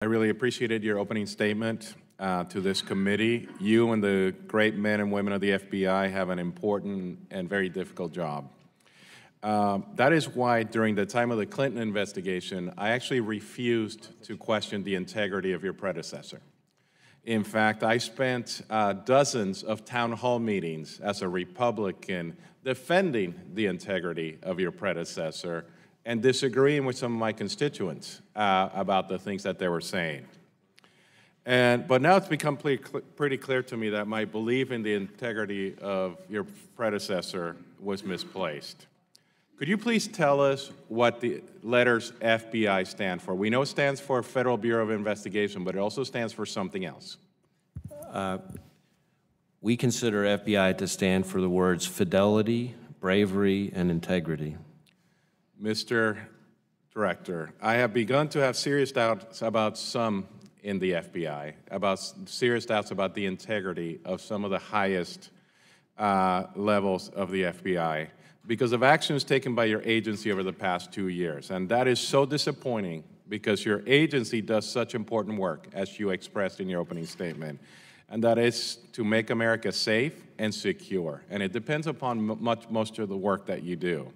I really appreciated your opening statement to this committee. You and the great men and women of the FBI have an important and very difficult job. That is why during the time of the Clinton investigation, I actually refused to question the integrity of your predecessor. In fact, I spent dozens of town hall meetings as a Republican defending the integrity of your predecessor and disagreeing with some of my constituents about the things that they were saying. But now it's become pretty clear to me that my belief in the integrity of your predecessor was misplaced. Could you please tell us what the letters FBI stand for? We know it stands for Federal Bureau of Investigation, but it also stands for something else. We consider FBI to stand for the words fidelity, bravery, and integrity. Mr. Director, I have begun to have serious doubts about some in the FBI, serious doubts about the integrity of some of the highest levels of the FBI because of actions taken by your agency over the past 2 years. And that is so disappointing because your agency does such important work, as you expressed in your opening statement, and that is to make America safe and secure. And it depends upon most of the work that you do.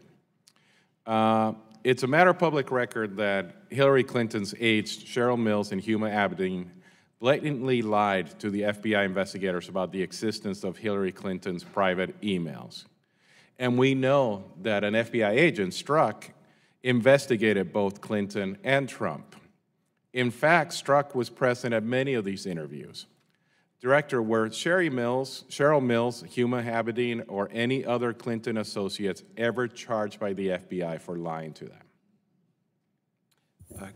It's a matter of public record that Hillary Clinton's aide, Cheryl Mills and Huma Abedin, blatantly lied to the FBI investigators about the existence of Hillary Clinton's private emails. And we know that an FBI agent, Strzok, investigated both Clinton and Trump. In fact, Strzok was present at many of these interviews. Director, were Cheryl Mills, Huma Abedin, or any other Clinton associates ever charged by the FBI for lying to them?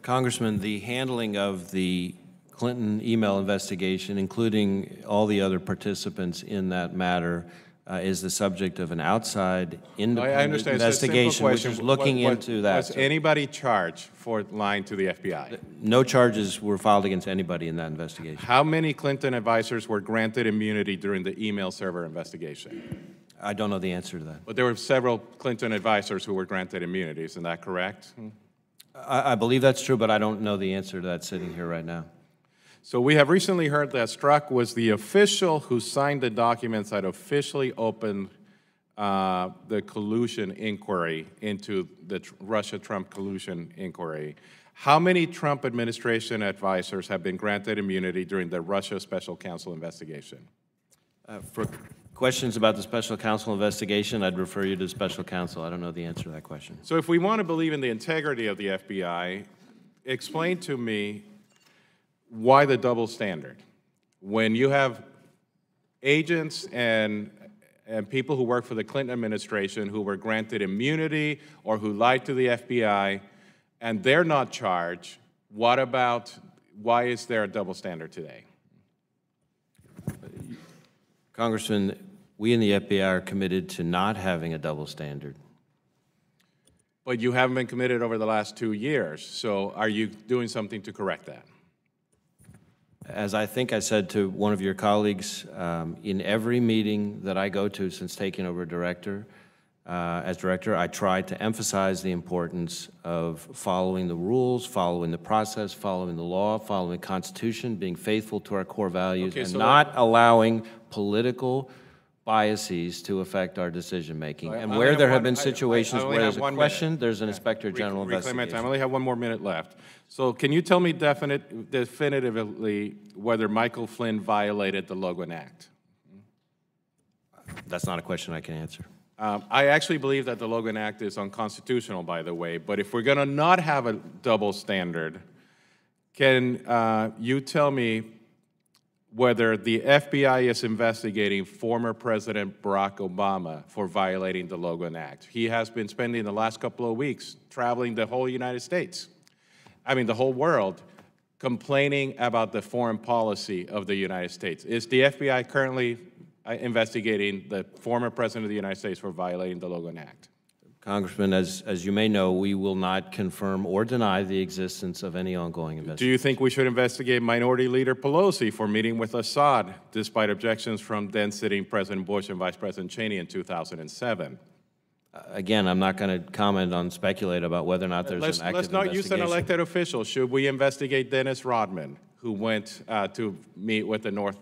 Congressman, the handling of the Clinton email investigation, including all the other participants in that matter, is the subject of an outside independent investigation which is looking into that. Was anybody charged for lying to the FBI? No charges were filed against anybody in that investigation. How many Clinton advisors were granted immunity during the email server investigation? I don't know the answer to that. But there were several Clinton advisors who were granted immunity, isn't that correct? I believe that's true, but I don't know the answer to that sitting here right now. So we have recently heard that Strzok was the official who signed the documents that officially opened the collusion inquiry into the Russia-Trump collusion inquiry. How many Trump administration advisors have been granted immunity during the Russia Special Counsel investigation? For questions about the Special Counsel investigation, I'd refer you to the Special Counsel. I don't know the answer to that question. So if we want to believe in the integrity of the FBI, explain to me why the double standard? When you have agents and people who work for the Clinton administration who were granted immunity or who lied to the FBI and they're not charged, why is there a double standard today? Congressman, we in the FBI are committed to not having a double standard. But you haven't been committed over the last 2 years, so are you doing something to correct that? As I think I said to one of your colleagues, in every meeting that I go to since taking over as director, I try to emphasize the importance of following the rules, following the process, following the law, following the Constitution, being faithful to our core values, and not allowing political biases to affect our decision-making. And where there have been situations where there's a question, there's an Inspector General investigation. I only have 1 more minute left. So can you tell me definitively whether Michael Flynn violated the Logan Act? That's not a question I can answer. I actually believe that the Logan Act is unconstitutional, by the way, but if we're going to not have a double standard, can you tell me whether the FBI is investigating former President Barack Obama for violating the Logan Act? He has been spending the last couple of weeks traveling the whole United States, the whole world, complaining about the foreign policy of the United States. Is the FBI currently investigating the former President of the United States for violating the Logan Act? Congressman, as you may know, we will not confirm or deny the existence of any ongoing investigation. Do you think we should investigate Minority Leader Pelosi for meeting with Assad, despite objections from then-sitting President Bush and Vice President Cheney in 2007? Again, I'm not going to comment on, speculate about whether or not there's an active Let's not use an investigation. elected official. Should we investigate Dennis Rodman, who went to meet with the North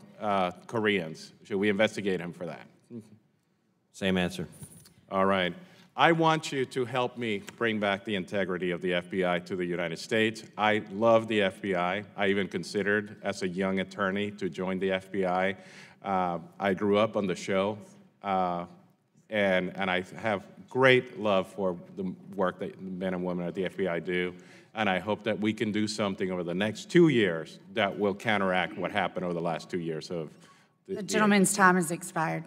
Koreans? Should we investigate him for that? Same answer. All right. I want you to help me bring back the integrity of the FBI to the United States. I love the FBI. I even considered, as a young attorney, to join the FBI. I grew up on the show, and I have great love for the work that men and women at the FBI do, and I hope that we can do something over the next 2 years that will counteract what happened over the last 2 years of The gentleman's time has expired.